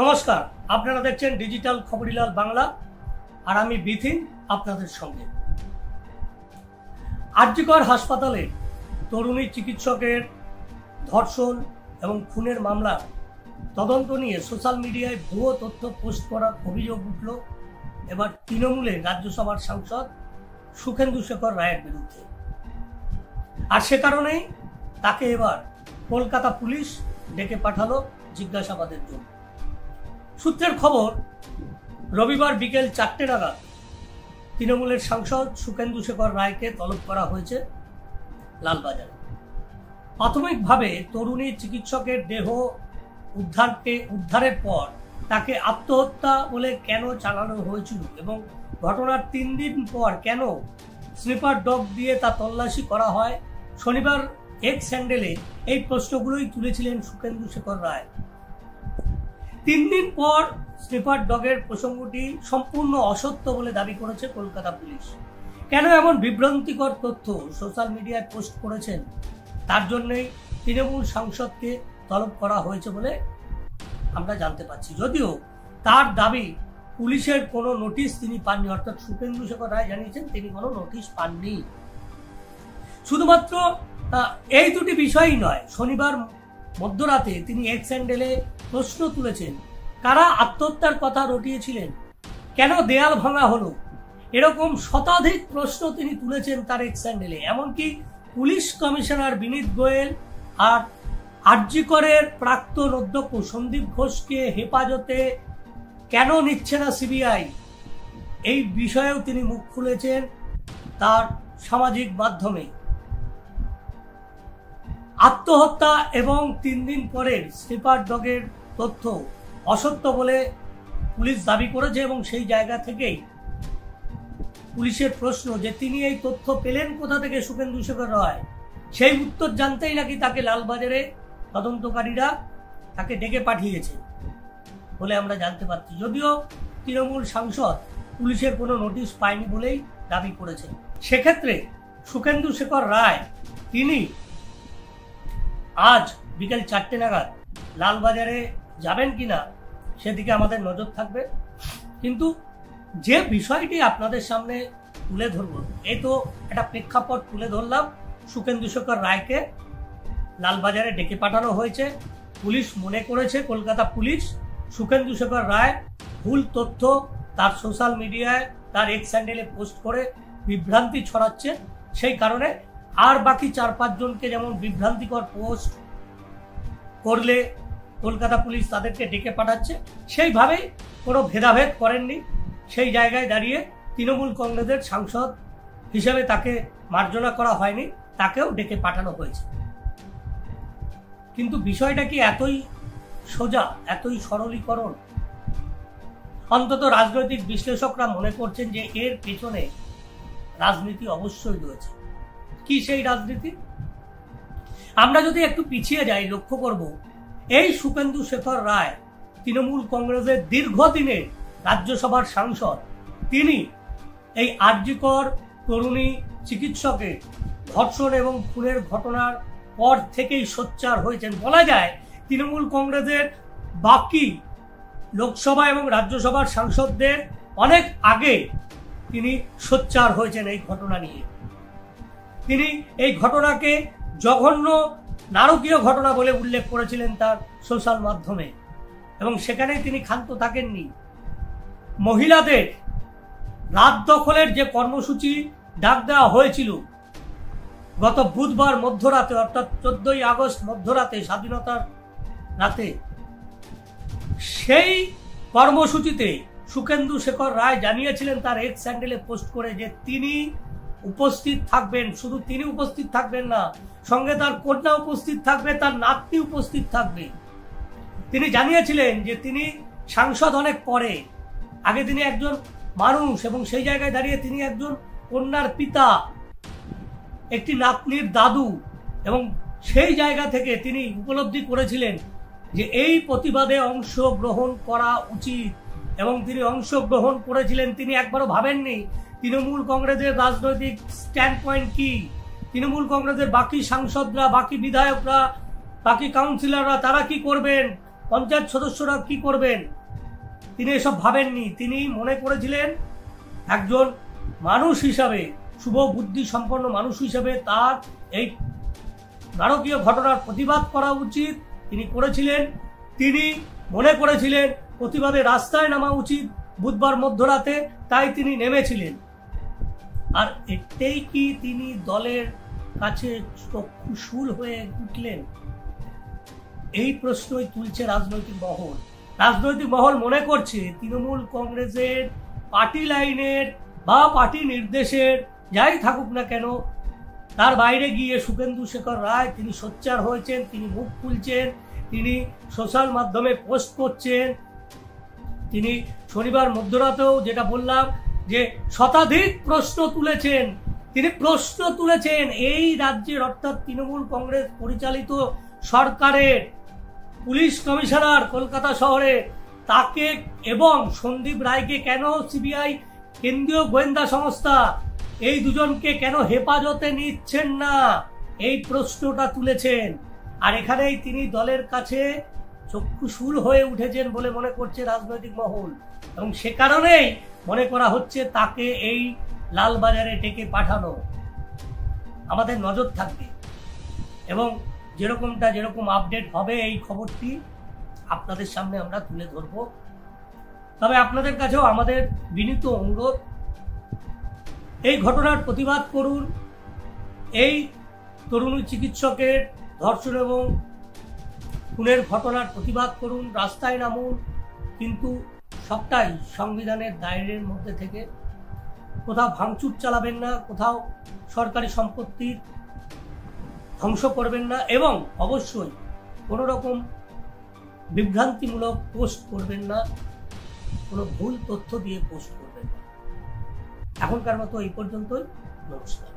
নমস্কার, আপনারা দেখছেন ডিজিটাল খবরিলাল বাংলা আর আমি বিথিন আপনাদের সঙ্গে। আরজিকর হাসপাতালে তরুণী চিকিৎসকের ধর্ষণ এবং খুনের মামলা তদন্ত নিয়ে সোশ্যাল মিডিয়ায় ভুয়ো তথ্য পোস্ট করার অভিযোগ উঠল এবার তৃণমূলের রাজ্যসভার সাংসদ সুখেন্দু শেখর রায়ের বিরুদ্ধে। আর সে কারণেই তাকে এবার কলকাতা পুলিশ ডেকে পাঠালো জিজ্ঞাসাবাদের জন্য। সূত্রের খবর, রবিবার বিকেল 4টে নাগাদ তৃণমূলের সাংসদ সুখেন্দু শেখর রায়কে তলব করা হয়েছে লালবাজারে। প্রাথমিকভাবে তরুণী চিকিৎসকের দেহ উদ্ধারের পর তাকে আত্মহত্যা বলে কেন চালানো হয়েছিল এবং ঘটনার 3 দিন পর কেন স্নিপার ডগ দিয়ে তা তল্লাশি করা হয়, শনিবার এক্স হ্যান্ডেলে এই প্রশ্নগুলোই তুলেছিলেন সুখেন্দু শেখর রায়। 3 দিন পর স্নিপার ডগের প্রসঙ্গটি সম্পূর্ণ অসত্য বলে দাবি করেছে কলকাতা পুলিশ। কেন এমন বিভ্রান্তিকর তথ্য সোশ্যাল মিডিয়ায় পোস্ট করেছেন তার জন্যই তৃণমূল সাংসদকে তলব করা হয়েছে বলে আমরা জানতে পারছি। যদিও তার দাবি পুলিশের কোনো নোটিশ তিনি পাননি, অর্থাৎ সুখেন্দু শেখর রায় জানিয়েছেন তিনি কোনো নোটিশ পাননি। শুধুমাত্র এই দুটি বিষয়ই নয়, শনিবার মধ্যরাতে তিনি এক্স হ্যান্ডেলে প্রশ্ন তুলেছেন, কারা আত্মহত্যার কথা রটিয়েছিলেন, কেন দেয়াল ভাঙা হলো, এরকম শতাধিক প্রশ্ন তিনি তুলেছেন তার এক্স হ্যান্ডেলে। এমনকি পুলিশ কমিশনার বিনীত গোয়েল আর আরজিকরের প্রাক্তন অধ্যক্ষ সন্দীপ ঘোষকে হেফাজতে কেন নিচ্ছে না সিবিআই, এই বিষয়েও তিনি মুখ খুলেছেন তার সামাজিক মাধ্যমে। আত্মহত্যা এবং 3 দিন পরের স্নিপার ডগের তথ্য অসত্য বলে পুলিশ দাবি করেছে এবং সেই জায়গা থেকেই পুলিশের প্রশ্ন যে তিনি এই তথ্য পেলেন কোথা থেকে সুখেন্দু শেখর রায়, সেই উত্তর জানতেই নাকি তাকে লালবাজারে তদন্তকারীরা তাকে ডেকে পাঠিয়েছে বলে আমরা জানতে পারছি। যদিও তৃণমূল সাংসদ পুলিশের কোনো নোটিশ পায়নি বলেই দাবি করেছেন। সেক্ষেত্রে সুখেন্দু শেখর রায় তিনি আজ বিকেল 4টে নাগাদ লালবাজারে যাবেন কিনা সেদিকে আমাদের নজর থাকবে। কিন্তু যে বিষয়টি আপনাদের সামনে তুলে ধরব, এই তো একটা প্রেক্ষাপট তুলে ধরলাম। সুখেন্দু শেখর রায়কে লালবাজারে ডেকে পাঠানো হয়েছে। পুলিশ মনে করেছে, কলকাতা পুলিশ, সুখেন্দু শেখর রায় ভুল তথ্য তার সোশ্যাল মিডিয়ায় তার এক্স হ্যান্ডেলে পোস্ট করে বিভ্রান্তি ছড়াচ্ছে। সেই কারণে আর বাকি 4-5 জনকে যেমন বিভ্রান্তিকর পোস্ট করলে কলকাতা পুলিশ তাদেরকে ডেকে পাঠাচ্ছে, সেইভাবেই কোনো ভেদাভেদ করেননি। সেই জায়গায় দাঁড়িয়ে তৃণমূল কংগ্রেসের সাংসদ হিসেবে তাকে মার্জনা করা হয়নি, তাকেও ডেকে পাঠানো হয়েছে। কিন্তু বিষয়টা কি এতই সোজা, এতই সরলীকরণ? অন্তত রাজনৈতিক বিশ্লেষকরা মনে করছেন যে এর পেছনে রাজনীতি অবশ্যই রয়েছে। কি সেই রাজনীতি? আমরা যদি একটু পিছিয়ে যাই, লক্ষ্য করব এই সুখেন্দু শেখর রায় তৃণমূল কংগ্রেসের দীর্ঘদিনের রাজ্যসভার সাংসদ। তিনি এই আরজিকর তরুণী চিকিৎসকের ধর্ষণ এবং খুনের ঘটনার পর থেকেই সোচ্চার হয়েছেন। বলা যায় তৃণমূল কংগ্রেসের বাকি লোকসভা এবং রাজ্যসভার সাংসদদের অনেক আগে তিনি সোচ্চার হয়েছেন এই ঘটনা নিয়ে। তিনি এই ঘটনাকে জঘন্য নারকীয় ঘটনা বলে উল্লেখ করেছিলেন তার সোশ্যাল মাধ্যমে এবং সেখানে তিনি ক্ষান্ত থাকেননি। মহিলাদের রাত দখলের যে কর্মসূচি ডাক দেওয়া হয়েছিল গত বুধবার মধ্যরাতে, অর্থাৎ 14ই আগস্ট মধ্যরাতে, স্বাধীনতার রাতে, সেই কর্মসূচিতে সুখেন্দু শেখর রায় জানিয়েছিলেন তার এক্স হ্যান্ডেলে পোস্ট করে যে তিনি উপস্থিত থাকবেন। শুধু তিনি উপস্থিত থাকবেন না, সঙ্গে তার কন্যা উপস্থিত থাকবে, তার নাতনি উপস্থিত থাকবে। তিনি জানিয়েছিলেন যে তিনি সাংসদ অনেক পরে, আগে তিনি একজন মানুষ এবং সেই জায়গায় দাঁড়িয়ে তিনি একজন কন্যার পিতা, একটি নাতনির দাদু, এবং সেই জায়গা থেকে তিনি উপলব্ধি করেছিলেন যে এই প্রতিবাদে অংশগ্রহণ করা উচিত এবং তিনি অংশগ্রহণ করেছিলেন। তিনি একবারও ভাবেননি তৃণমূল কংগ্রেসের রাজনৈতিক স্ট্যান্ড পয়েন্ট কি, তৃণমূল কংগ্রেসের বাকি সাংসদরা, বাকি বিধায়করা, বাকি কাউন্সিলররা তারা কি করবেন, পঞ্চায়েত সদস্যরা কি করবেন তিনি এসব ভাবেননি। তিনি মনে করেছিলেন একজন মানুষ হিসাবে, শুভ বুদ্ধি সম্পন্ন মানুষ হিসাবে তার এই নারকীয় ঘটনার প্রতিবাদ করা উচিত। তিনি করেছিলেন। তিনি মনে করেছিলেন প্রতিবাদে রাস্তায় নামা উচিত বুধবার মধ্যরাতে, তাই তিনি নেমেছিলেন। আর এতেই কি তিনি দলের কাছে চক্ষুশূল হয়ে উঠলেন? এই প্রশ্নই তুলছে রাজনৈতিক মহল। রাজনৈতিক মহল মনে করছে তৃণমূল কংগ্রেসের পার্টি লাইনের বা পার্টি নির্দেশের যাই থাকুক না কেন, তার বাইরে গিয়ে শুভেন্দু শেখর রায় তিনি সোচ্চার হয়েছেন, তিনি মুখ খুলছেন, তিনি সোশ্যাল মাধ্যমে পোস্ট করছেন। তিনি শনিবার মধ্যরাতেও যেটা বললাম যে শতাধিক প্রশ্ন তুলেছেন। তিনি প্রশ্ন তুলেছেন এই রাজ্যের অর্থাৎ তৃণমূল কংগ্রেস পরিচালিত সরকারের পুলিশ কমিশনার কলকাতা শহরে তাকে এবং সন্দীপ রায়কে কেন সিবিআই কেন্দ্রীয় গোয়েন্দা সংস্থা এই দুজনকে কেন হেফাজতে নিচ্ছেন না, এই প্রশ্নটা তুলেছেন। আর এখানেই তিনি দলের কাছে চক্ষুশূল হয়ে উঠেছেন বলে মনে করছে রাজনৈতিক মহল, এবং সে কারণেই মনে করা হচ্ছে তাকে এই লালবাজারে ডেকে পাঠানো। আমাদের নজর থাকবে এবং যেরকম আপডেট হবে এই খবরটি আপনাদের সামনে আমরা তুলে ধরব। তবে আপনাদের কাছেও আমাদের বিনীত অনুরোধ, এই ঘটনার প্রতিবাদ করুন, এই তরুণী চিকিৎসকের ধর্ষণ এবং খুনের ঘটনার প্রতিবাদ করুন, রাস্তায় নামুন, কিন্তু সবটাই সংবিধানের দায়রের মধ্যে থেকে। কোথাও ভাঙচুর চালাবেন না, কোথাও সরকারি সম্পত্তির ধ্বংস করবেন না, এবং অবশ্যই কোনো রকম বিভ্রান্তিমূলক পোস্ট করবেন না, কোনো ভুল তথ্য দিয়ে পোস্ট করবেন না। এখনকার মতো এই পর্যন্তই। নমস্কার।